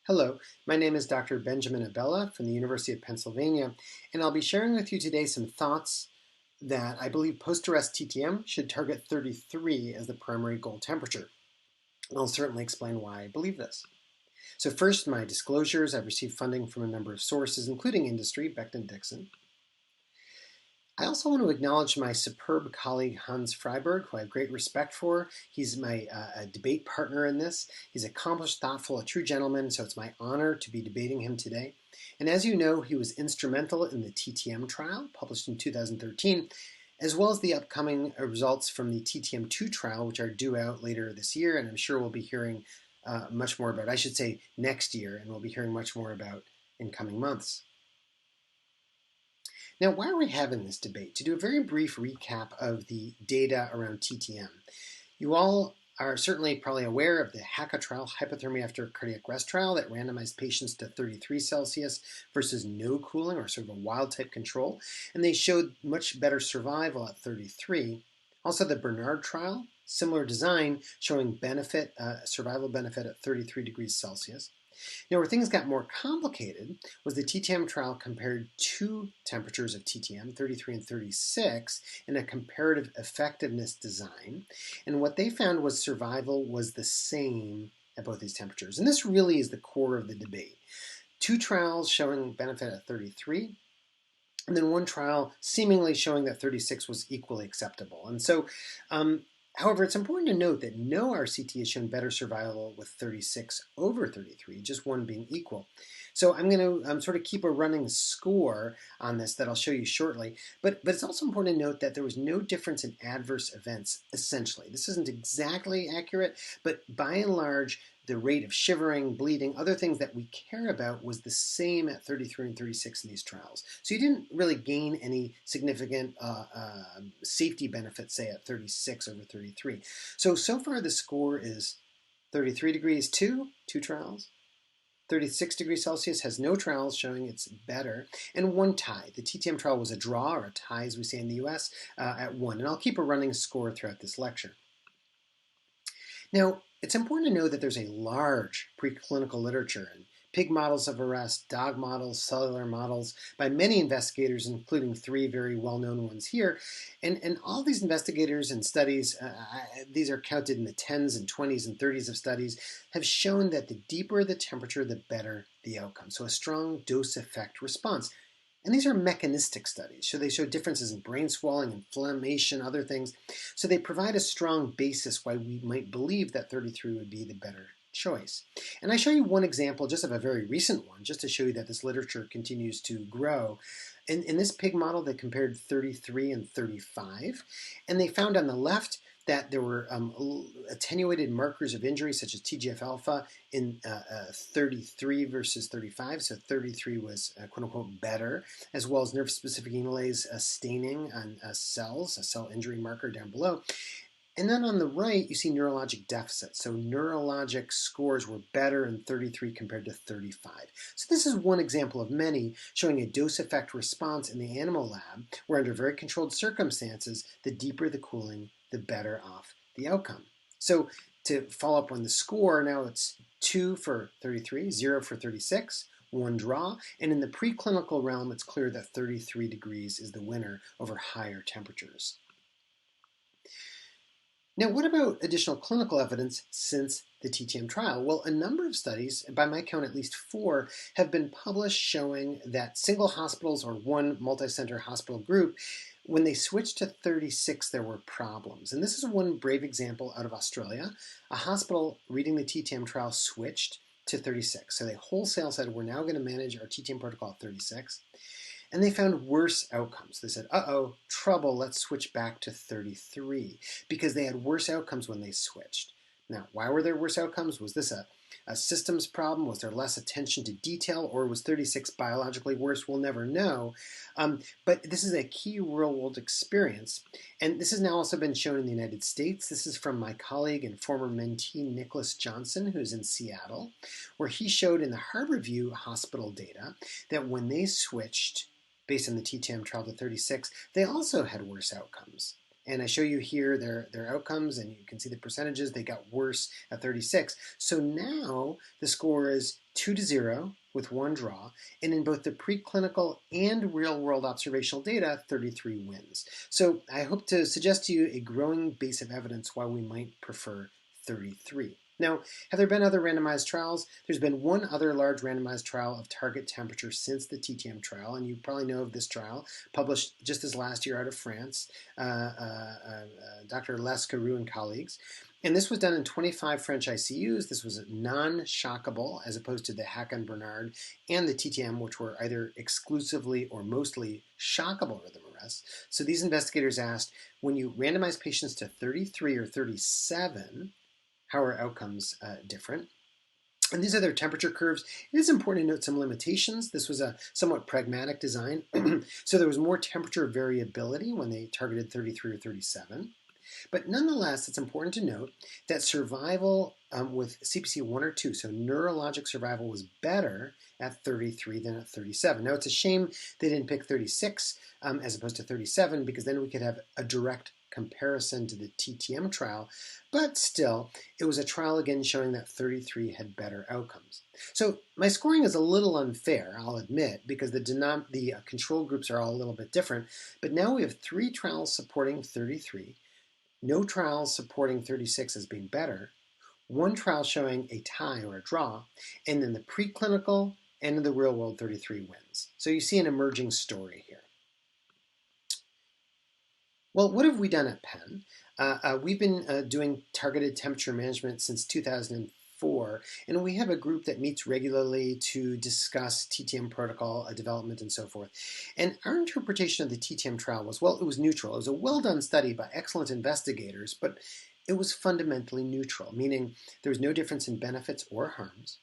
Hello, my name is Dr. Benjamin Abella from the University of Pennsylvania, and I'll be sharing with you today some thoughts that I believe post-arrest TTM should target 33 as the primary goal temperature. And I'll certainly explain why I believe this. So first, my disclosures. I've received funding from a number of sources, including industry, Becton Dixon. I also want to acknowledge my superb colleague Hans Freiberg, who I have great respect for. He's my debate partner in this. He's accomplished, thoughtful, a true gentleman, so it's my honor to be debating him today. And as you know, he was instrumental in the TTM trial, published in 2013, as well as the upcoming results from the TTM2 trial, which are due out later this year, and I'm sure we'll be hearing much more about, I should say next year, and we'll be hearing much more about in coming months. Now, why are we having this debate? To do a very brief recap of the data around TTM. You all are certainly probably aware of the HACA trial, hypothermia after cardiac arrest trial, that randomized patients to 33 Celsius versus no cooling, or sort of a wild type control, and they showed much better survival at 33. Also, the Bernard trial, similar design, showing benefit, survival benefit at 33 degrees Celsius. Now, where things got more complicated was the TTM trial compared two temperatures of TTM, 33 and 36, in a comparative effectiveness design. And what they found was survival was the same at both these temperatures. And this really is the core of the debate. Two trials showing benefit at 33, and then one trial seemingly showing that 36 was equally acceptable. And so, however, it's important to note that no RCT has shown better survival with 36 over 33, just one being equal. So I'm going to sort of keep a running score on this that I'll show you shortly. But it's also important to note that there was no difference in adverse events, essentially. This isn't exactly accurate, but by and large, the rate of shivering, bleeding, other things that we care about was the same at 33 and 36 in these trials. So you didn't really gain any significant safety benefits, say, at 36 over 33. So far the score is 33 degrees, two trials. 36 degrees Celsius has no trials showing it's better, and one tie. The TTM trial was a draw, or a tie as we say in the US, at 1. And I'll keep a running score throughout this lecture. Now, it's important to know that there's a large preclinical literature in pig models of arrest, dog models, cellular models, by many investigators, including three very well-known ones here. And all these investigators and studies, these are counted in the 10s and 20s and 30s of studies, have shown that the deeper the temperature, the better the outcome. So a strong dose-effect response. And these are mechanistic studies. So they show differences in brain swelling, inflammation, other things. So they provide a strong basis why we might believe that 33 would be the better choice. And I show you one example just of a very recent one, just to show you that this literature continues to grow. In this pig model, they compared 33 and 35, and they found on the left that there were attenuated markers of injury, such as TGF-alpha, in 33 versus 35. So 33 was quote-unquote better, as well as nerve-specific enolase staining on cells, a cell injury marker down below. And then on the right, you see neurologic deficit. So neurologic scores were better in 33 compared to 35. So this is one example of many showing a dose-effect response in the animal lab, where under very controlled circumstances, the deeper the cooling, the better off the outcome. So to follow up on the score, now it's 2 for 33, 0 for 36, one draw, and in the preclinical realm, it's clear that 33 degrees is the winner over higher temperatures. Now, what about additional clinical evidence since the TTM trial? Well, a number of studies, by my count at least 4, have been published showing that single hospitals or one multi-center hospital group, when they switched to 36, there were problems. And this is one brave example out of Australia. A hospital reading the TTM trial switched to 36. So they wholesale said, we're now going to manage our TTM protocol at 36. And they found worse outcomes. They said, uh-oh, trouble, let's switch back to 33, because they had worse outcomes when they switched. Now, why were there worse outcomes? Was this a systems problem? Was there less attention to detail? Or was 36 biologically worse? We'll never know. But this is a key real-world experience. And this has now also been shown in the United States. This is from my colleague and former mentee, Nicholas Johnson, who's in Seattle, where he showed in the Harborview Hospital data that when they switched based on the TTM trial to 36, they also had worse outcomes. And I show you here their outcomes, and you can see the percentages. They got worse at 36. So now the score is 2-0 with one draw. And in both the preclinical and real-world observational data, 33 wins. So I hope to suggest to you a growing base of evidence why we might prefer 33. Now, have there been other randomized trials? There's been one other large randomized trial of target temperature since the TTM trial, and you probably know of this trial, published just this last year out of France, Dr. Lascaroux and colleagues. And this was done in 25 French ICUs. This was non-shockable, as opposed to the Hack-and-Bernard and the TTM, which were either exclusively or mostly shockable rhythm arrests. So these investigators asked, when you randomize patients to 33 or 37, how are outcomes different? And these are their temperature curves. It is important to note some limitations. This was a somewhat pragmatic design. So there was more temperature variability when they targeted 33 or 37. But nonetheless, it's important to note that survival with CPC 1 or 2, so neurologic survival, was better at 33 than at 37. Now, it's a shame they didn't pick 36 as opposed to 37, because then we could have a direct comparison to the TTM trial, but still, it was a trial again showing that 33 had better outcomes. So my scoring is a little unfair, I'll admit, because the control groups are all a little bit different, but now we have 3 trials supporting 33, no trials supporting 36 as being better, 1 trial showing a tie or a draw, and then the preclinical and in the real world 33 wins. So you see an emerging story here. Well, what have we done at Penn? We've been doing targeted temperature management since 2004, and we have a group that meets regularly to discuss TTM protocol development and so forth. And our interpretation of the TTM trial was, well, it was neutral. It was a well-done study by excellent investigators, but it was fundamentally neutral, meaning there was no difference in benefits or harms.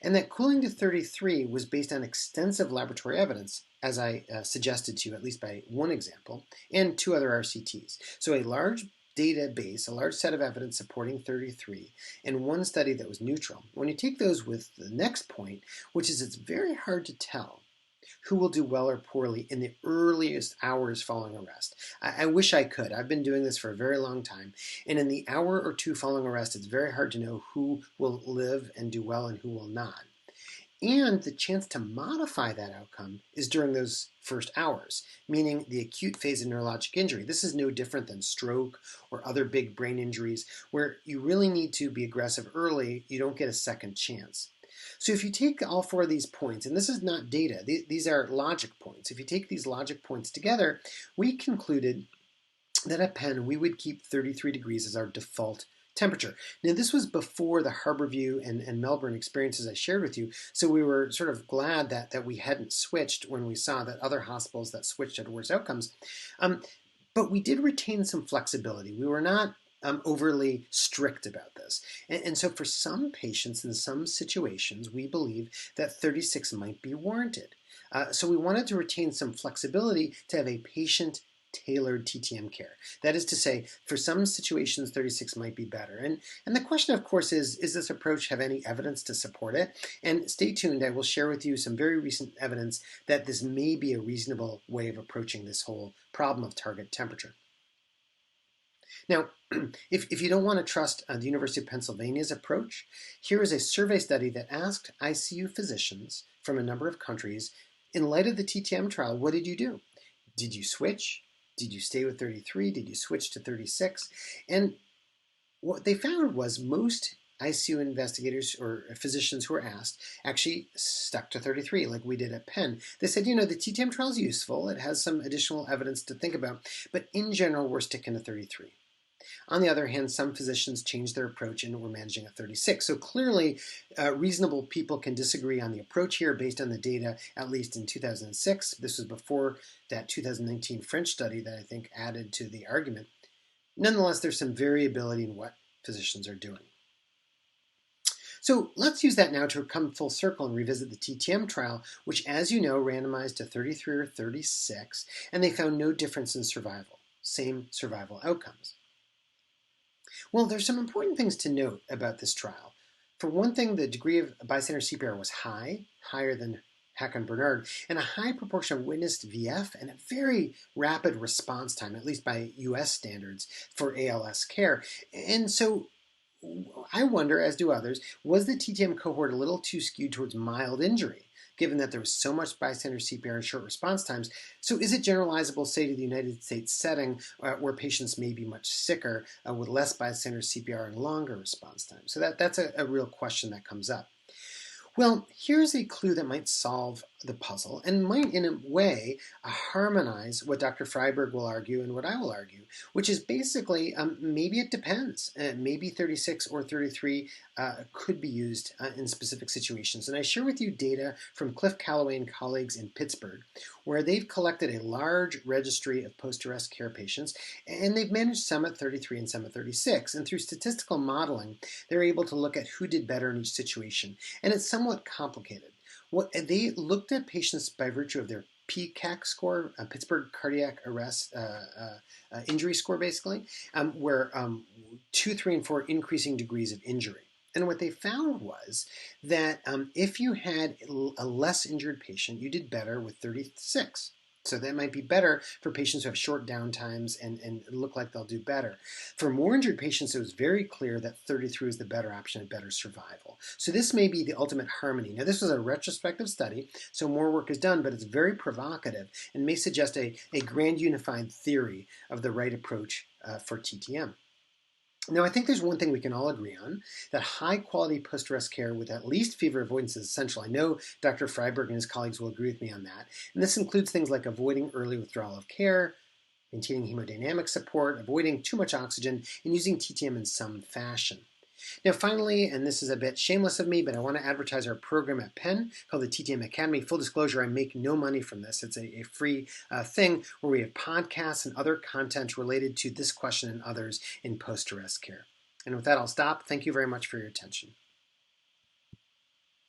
And that cooling to 33 was based on extensive laboratory evidence, as I suggested to you, at least by one example, and 2 other RCTs. So a large database, a large set of evidence supporting 33, and 1 study that was neutral. When you take those with the next point, which is it's very hard to tell who will do well or poorly in the earliest hours following arrest. I wish I could. I've been doing this for a very long time. And in the hour or 2 following arrest, it's very hard to know who will live and do well and who will not. And the chance to modify that outcome is during those first hours, meaning the acute phase of neurologic injury. This is no different than stroke or other big brain injuries where you really need to be aggressive early. You don't get a second chance. So if you take all 4 of these points, and this is not data, these are logic points. If you take these logic points together, we concluded that at Penn we would keep 33 degrees as our default temperature. Now this was before the Harborview and Melbourne experiences I shared with you, so we were sort of glad that we hadn't switched when we saw that other hospitals that switched had worse outcomes. But we did retain some flexibility. We were not overly strict about this. And so for some patients in some situations, we believe that 36 might be warranted. So we wanted to retain some flexibility to have a patient-tailored TTM care. That is to say, for some situations, 36 might be better. And the question, of course, is this approach have any evidence to support it? And stay tuned. I will share with you some very recent evidence that this may be a reasonable way of approaching this whole problem of target temperature. Now, if you don't want to trust the University of Pennsylvania's approach, here is a survey study that asked ICU physicians from a number of countries, in light of the TTM trial, what did you do? Did you switch? Did you stay with 33? Did you switch to 36? And what they found was most ICU investigators or physicians who were asked actually stuck to 33 like we did at Penn. They said, the TTM trial is useful. It has some additional evidence to think about, but in general, we're sticking to 33. On the other hand, some physicians changed their approach and were managing at 36. So clearly, reasonable people can disagree on the approach here based on the data, at least in 2006. This was before that 2019 French study that I think added to the argument. Nonetheless, there's some variability in what physicians are doing. So let's use that now to come full circle and revisit the TTM trial, which, as you know, randomized to 33 or 36, and they found no difference in survival, same survival outcomes. Well, there's some important things to note about this trial. For one thing, the degree of bystander CPR was high, higher than Hack and Bernard, and a high proportion of witnessed VF and a very rapid response time, at least by US standards, for ALS care. And so I wonder, as do others, was the TTM cohort a little too skewed towards mild injury, given that there was so much bystander CPR and short response times? So is it generalizable, say, to the United States setting where patients may be much sicker with less bystander CPR and longer response times? So that's a real question that comes up. Well, here's a clue that might solve the puzzle and might, in a way, harmonize what Dr. Freiberg will argue and what I will argue, which is basically maybe it depends. Maybe 36 or 33 could be used in specific situations. And I share with you data from Cliff Calloway and colleagues in Pittsburgh, where they've collected a large registry of post-arrest care patients, and they've managed some at 33 and some at 36. And through statistical modeling, they're able to look at who did better in each situation. And it's somewhat complicated. What they looked at patients by virtue of their PCAC score, Pittsburgh Cardiac Arrest Injury Score, basically, where 2, 3, and 4 increasing degrees of injury. And what they found was that if you had a less injured patient, you did better with 36. So that might be better for patients who have short downtimes and look like they'll do better. For more injured patients, it was very clear that 33 is the better option and better survival. So this may be the ultimate harmony. Now, this was a retrospective study, so more work is done, but it's very provocative and may suggest a grand unified theory of the right approach for TTM. Now, I think there's one thing we can all agree on, that high-quality post-arrest care with at least fever avoidance is essential. I know Dr. Freiberg and his colleagues will agree with me on that. And this includes things like avoiding early withdrawal of care, maintaining hemodynamic support, avoiding too much oxygen, and using TTM in some fashion. Now, finally, and this is a bit shameless of me, but I want to advertise our program at Penn called the TTM Academy. Full disclosure, I make no money from this. It's a free thing where we have podcasts and other content related to this question and others in post-arrest care. And with that, I'll stop. Thank you very much for your attention.